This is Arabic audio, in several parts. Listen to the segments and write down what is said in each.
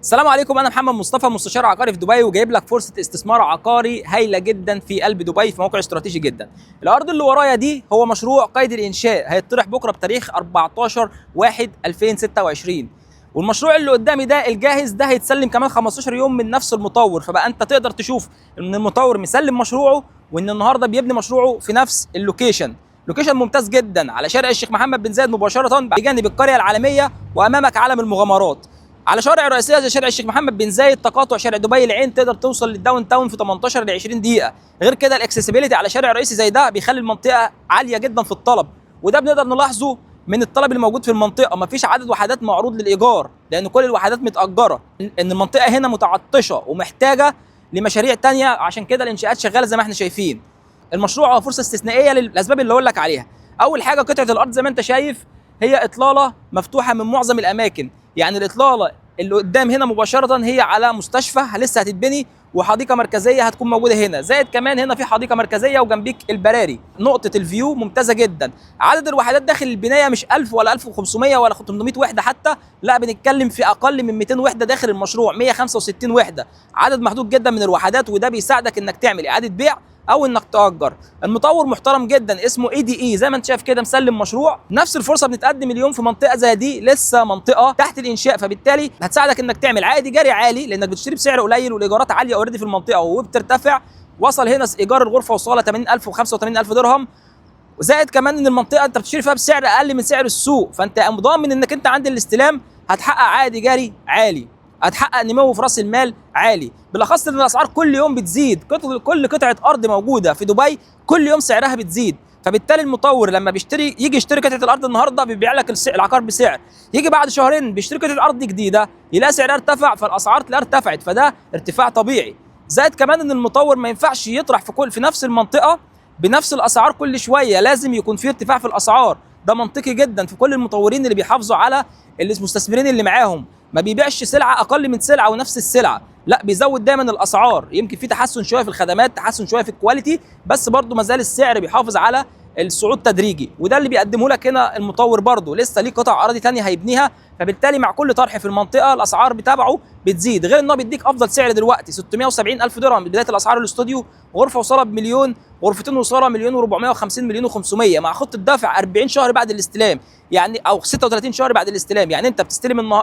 السلام عليكم، انا محمد مصطفى مستشار عقاري في دبي، وجايب لك فرصه استثمار عقاري هايله جدا في قلب دبي في موقع استراتيجي جدا. الارض اللي ورايا دي هو مشروع قيد الانشاء، هيطرح بكره بتاريخ 14/1/2026. والمشروع اللي قدامي ده الجاهز ده هيتسلم كمان 15 يوم من نفس المطور، فبقى انت تقدر تشوف ان المطور مسلم مشروعه وان النهارده بيبني مشروعه في نفس اللوكيشن. لوكيشن ممتاز جدا على شارع الشيخ محمد بن زايد مباشره بجانب القريه العالميه، وامامك علم المغامرات. على شوارع رئيسيه زي شارع الشيخ محمد بن زايد، تقاطع شارع دبي العين، تقدر توصل للداون تاون في 18 ل 20 دقيقه. غير كده الاكسسبيليتي على شارع رئيسي زي ده بيخلي المنطقه عاليه جدا في الطلب، وده بنقدر نلاحظه من الطلب اللي موجود في المنطقه. مفيش عدد وحدات معروض للايجار لان كل الوحدات متاجره، ان المنطقه هنا متعطشه ومحتاجه لمشاريع تانية، عشان كده الانشاءات شغاله زي ما احنا شايفين. المشروع هو فرصه استثنائيه للاسباب اللي اقول لك عليها. اول حاجه قطعه الارض زي ما انت شايف هي اطلاله مفتوحه من معظم الاماكن، يعني الاطلاله اللي قدام هنا مباشره هي على مستشفى لسه هتتبني، وحديقه مركزيه هتكون موجوده هنا، زائد كمان هنا في حديقه مركزيه وجنبيك البراري. نقطه الفيو ممتازه جدا. عدد الوحدات داخل البنايه مش 1000 ولا 1500 ولا 800 وحده حتى، لا بنتكلم في اقل من 200 وحده داخل المشروع، 165 وحده. عدد محدود جدا من الوحدات، وده بيساعدك انك تعمل اعاده بيع او انك تاجر. المطور محترم جدا اسمه ADE، زي ما انت شايف كده مسلم مشروع. نفس الفرصه بنتقدم اليوم في منطقه زي دي، لسه منطقه تحت الانشاء، فبالتالي هتساعدك انك تعمل عائد ايجاري عالي لانك بتشتري بسعر قليل والايجارات عاليه اوريدي في المنطقه وبترتفع. وصل هنا ايجار الغرفه وصاله 80,000 و85,000 درهم، وزائد كمان ان المنطقه انت بتشتري فيها بسعر اقل من سعر السوق، فانت ضامن انك انت عند الاستلام هتحقق عائد ايجاري عالي، هتحقق نمو في راس المال عالي. بالاخص ان الاسعار كل يوم بتزيد، كل قطعه ارض موجوده في دبي كل يوم سعرها بتزيد، فبالتالي المطور لما يجي يشتري قطعه الارض النهارده بيبيع لك العقار بسعر، يجي بعد شهرين بيشتري قطعه ارض جديده يلاقي سعرها ارتفع، فالاسعار تلاقيها ارتفعت، فده ارتفاع طبيعي. زائد كمان ان المطور ما ينفعش يطرح في نفس المنطقه بنفس الاسعار كل شويه، لازم يكون في ارتفاع في الاسعار. ده منطقي جدا في كل المطورين اللي بيحافظوا على المستثمرين اللي معاهم، ما بيبيعش سلعه اقل من سلعه ونفس السلعه، لا بيزود دايما الاسعار. يمكن في تحسن شويه في الخدمات، تحسن شويه في الكواليتي، بس برضه ما زال السعر بيحافظ على الصعود تدريجي، وده اللي بيقدمه لك هنا المطور. برضه لسه ليه قطع اراضي ثانيه هيبنيها، فبالتالي مع كل طرح في المنطقه الاسعار بتاعه بتزيد. غير انه بيديك افضل سعر دلوقتي 670,000 درهم بدايه الاسعار الاستوديو، غرفه وصاله بمليون، غرفتين وصاله مليون و450، مليون و500، مع خطه دفع 40 شهر بعد الاستلام، يعني او 36 شهر بعد الاستلام. يعني انت بتستلم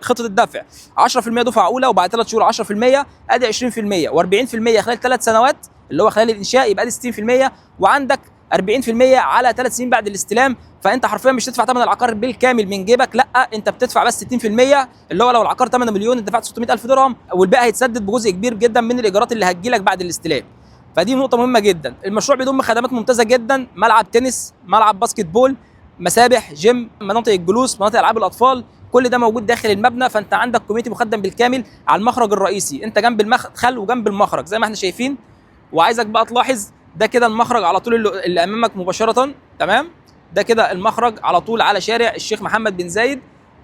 خطه الدفع 10% دفعه اولى، وبعد 3 شهور 10%، ادي 20%، و40% خلال 3 سنوات اللي هو خلال الانشاء، يبقى دي 60%، وعندك 40% على 3 سنين بعد الاستلام. فانت حرفيا مش تدفع ثمن العقار بالكامل من جيبك، لا انت بتدفع بس 60%، اللي هو لو العقار 8 مليون انت دفعت 600,000 درهم، والباقي هيتسدد بجزء كبير جدا من الايجارات اللي هتجيلك بعد الاستلام. فدي نقطة مهمة جدا. المشروع بيضم خدمات ممتازة جدا، ملعب تنس، ملعب باسكت بول، مسابح، جيم، مناطق الجلوس، مناطق العاب الاطفال، كل ده موجود داخل المبنى. فانت عندك كوميونتي مخدم بالكامل على المخرج الرئيسي، انت جنب المدخل وجنب المخرج زي ما احنا شايفين. وعايزك بقى تلاحظ ده كده المخرج على طول اللي امامك مباشرة، تمام؟ ده كده المخرج على طول على شارع الشيخ محمد بن زايد،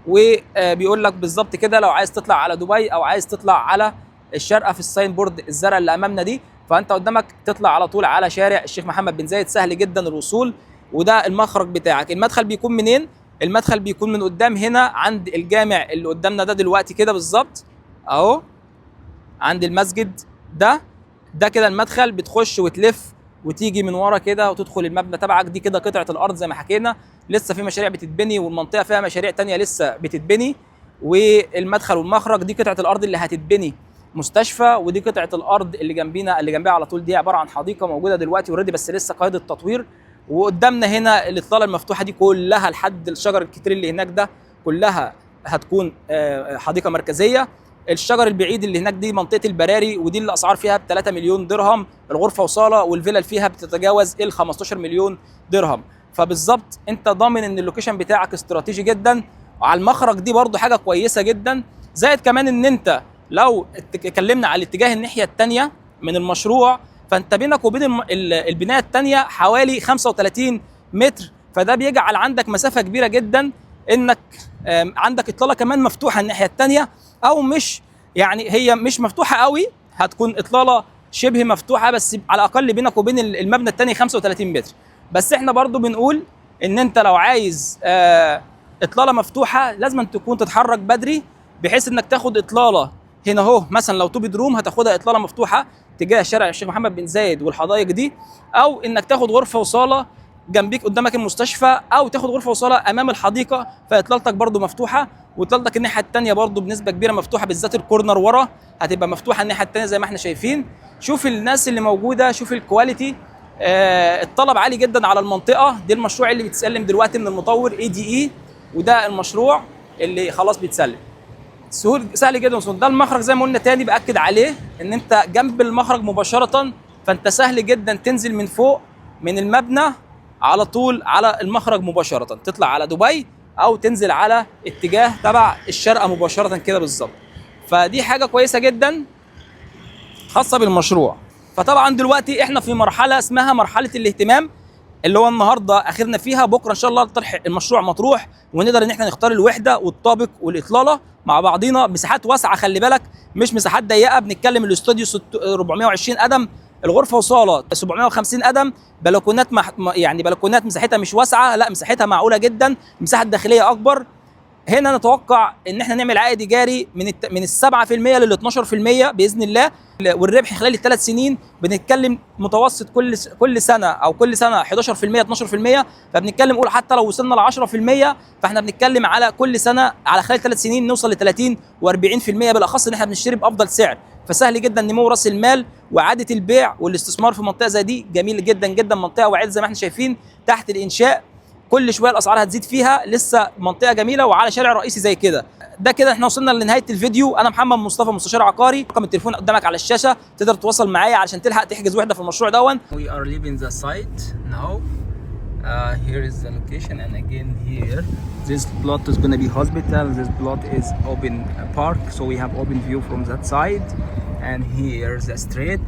وبيقول لك بالظبط كده لو عايز تطلع على دبي او عايز تطلع على الشارقه في الساين بورد الزرقاء اللي امامنا دي، فانت قدامك تطلع على طول على شارع الشيخ محمد بن زايد، سهل جدا الوصول. وده المخرج بتاعك. المدخل بيكون منين؟ المدخل بيكون من قدام هنا عند الجامع اللي قدامنا ده دلوقتي كده بالظبط اهو، عند المسجد ده كده المدخل. بتخش وتلف وتيجي من ورا كده وتدخل المبنى تبعك. دي كده قطعه الارض زي ما حكينا، لسه في مشاريع بتتبني والمنطقه فيها مشاريع تانية لسه بتتبني. والمدخل والمخرج دي قطعه الارض اللي هتتبني مستشفى، ودي قطعه الارض اللي جنبها على طول دي عباره عن حديقه موجوده دلوقتي اوريدي بس لسه قيد التطوير. وقدامنا هنا الاطلاله المفتوحه دي كلها لحد الشجر الكتير اللي هناك ده كلها هتكون حديقه مركزيه. الشجر البعيد اللي هناك دي منطقه البراري، ودي اللي الاسعار فيها ب 3 مليون درهم الغرفه وصاله، والفيلل فيها بتتجاوز ال 15 مليون درهم. فبالظبط انت ضامن ان اللوكيشن بتاعك استراتيجي جدا، وعلى المخرج دي برضو حاجه كويسه جدا. زائد كمان ان انت لو اتكلمنا على الاتجاه الناحيه الثانيه من المشروع، فانت بينك وبين البنايه الثانيه حوالي 35 متر، فده بيجعل عندك مسافه كبيره جدا انك عندك اطلاله كمان مفتوحه الناحيه الثانيه، او مش يعني هي مش مفتوحه قوي، هتكون اطلاله شبه مفتوحه، بس على الاقل بينك وبين المبنى الثاني 35 متر. بس احنا برضو بنقول ان انت لو عايز اطلاله مفتوحه لازم تكون تتحرك بدري بحيث انك تاخد اطلاله هنا اهو، مثلا لو تو بيدروم هتاخدها اطلاله مفتوحه تجاه شارع الشيخ محمد بن زايد والحدائق دي، او انك تاخد غرفه وصاله جنبيك قدامك المستشفى، او تاخد غرفه وصاله امام الحديقه فاطلالتك برضو مفتوحه، واطلالتك الناحيه الثانيه برضو بنسبه كبيره مفتوحه، بالذات الكورنر ورا هتبقى مفتوحه الناحيه الثانيه زي ما احنا شايفين. شوف الناس اللي موجوده، شوف الكواليتي، الطلب عالي جدا على المنطقه دي. المشروع اللي بيتسلم دلوقتي من المطور ADE، وده المشروع اللي خلاص بيتسلم. سهل جدا وسهل. ده المخرج زي ما قلنا تاني، باكد عليه ان انت جنب المخرج مباشره، فانت سهل جدا تنزل من فوق من المبنى على طول على المخرج مباشره، تطلع على دبي او تنزل على اتجاه تبع الشارقه مباشره كده بالظبط. فدي حاجه كويسه جدا خاصه بالمشروع. فطبعا دلوقتي احنا في مرحله اسمها مرحله الاهتمام، اللي هو النهارده اخرنا فيها، بكره ان شاء الله طرح المشروع مطروح ونقدر ان احنا نختار الوحده والطابق والاطلاله مع بعضينا. مساحات واسعه خلي بالك، مش مساحات ضيقه. بنتكلم الاستوديو 420 قدم، الغرفه وصاله 750 قدم، بلكونات يعني بلكونات مساحتها مش واسعه، لا مساحتها معقوله جدا، المساحه الداخليه اكبر. هنا نتوقع ان احنا نعمل عائد ايجاري من 7% لل 12% باذن الله، والربح خلال ال3 سنين بنتكلم متوسط كل سنه او كل سنه 11% 12%. فبنتكلم قول حتى لو وصلنا ل 10%، فاحنا بنتكلم على كل سنه على خلال 3 سنين نوصل ل 30 و40%، بالاخص ان احنا بنشتري بافضل سعر. فسهل جدا نمو راس المال واعاده البيع والاستثمار في منطقه زي دي، جميل جدا جدا. منطقه واعده زي ما احنا شايفين تحت الانشاء، كل شويه الاسعار هتزيد فيها، لسه منطقه جميله وعلى شارع رئيسي زي كده. ده كده احنا وصلنا لنهايه الفيديو. انا محمد مصطفى، مستشار عقاري. رقم التليفون قدامك على الشاشه، تقدر تتواصل معايا علشان تلحق تحجز وحده في المشروع دون. We are leaving the site now. Here is the location, and again here this plot is going to be hospital, this plot is open park, so we have open view from that side, and here's the street.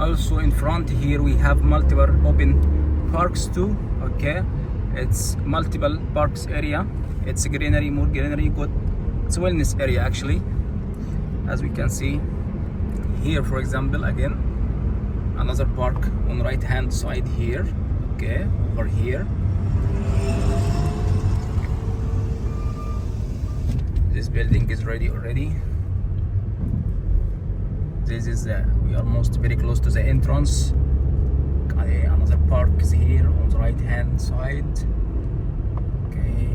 Also in front here we have multiple open parks too. Okay, it's multiple parks area, it's greenery, more greenery, good. It's a wellness area actually, as we can see here. For example, again another park on right hand side here. Okay, over here this building is ready already. This is we are almost very close to the entrance. Another park is here on the right hand side. Okay,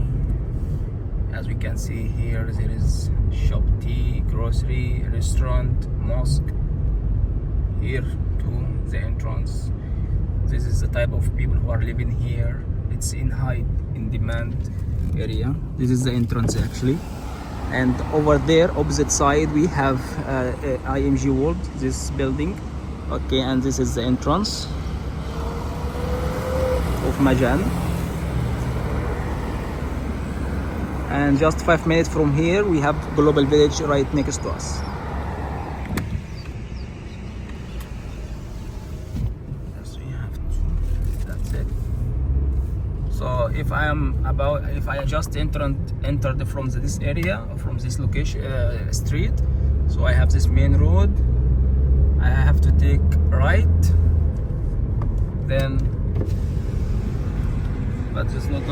as we can see here there is shop, tea, grocery, restaurant, mosque here to the entrance. This is the type of people who are living here. It's in high in demand area. This is the entrance actually, and over there opposite side we have IMG World, this building. Okay, and this is the entrance of Majan, and just 5 minutes from here we have Global Village right next to us. That's it. So if I just entered from this area, from this location street, so I have this main road, I have to take right, then but it's not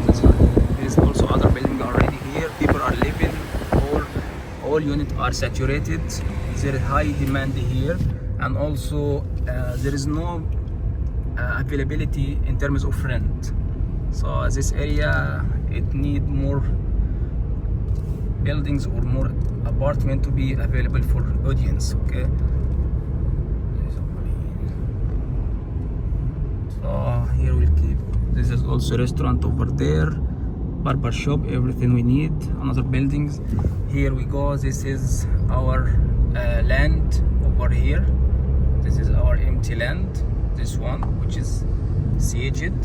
this one. There is also other building already here. People are living. All units are saturated. There is high demand here, and also there is no availability in terms of rent. So this area it need more buildings or more apartment to be available for audience. Okay. So here we'll keep. This is also restaurant over there, barber shop, everything we need. Another buildings. Here we go. This is our land over here. This is our empty land. This one, which is sieged.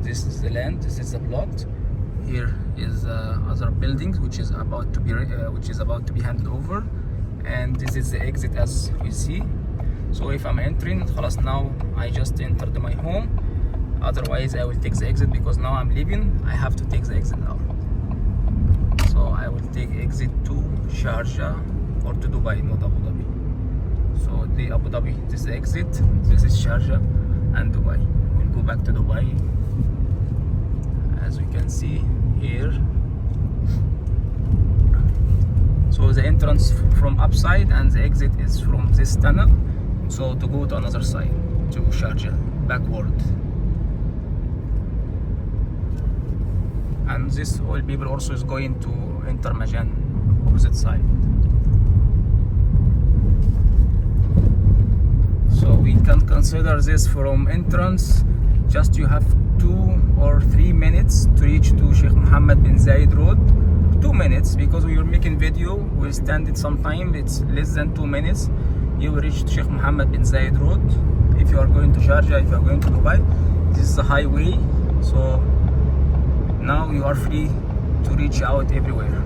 This is the land. This is the plot. Here is other buildings, which is about to be handed over, and this is the exit as we see. So if I'm entering, خلاص now I just entered my home. Otherwise I will take the exit, because now I'm leaving. I have to take the exit now. So I will take exit to Sharjah or to Dubai, not Abu Dhabi. So the Abu Dhabi, this is the exit. This is Sharjah and Dubai. We'll go back to Dubai. As we can see here, So the entrance from upside and the exit is from this tunnel. So to go to another side, to Sharjah, backward. And this oil people also is going to enter Majan, opposite side. So we can consider this from entrance. Just you have 2 or 3 minutes to reach to Sheikh Mohammed bin Zayed Road. 2 minutes, because we were making video, we stand it some time, it's less than 2 minutes. You will reach Sheikh Mohammed bin Zayed Road. If you are going to Sharjah, if you are going to Dubai, this is the highway. So now you are free to reach out everywhere.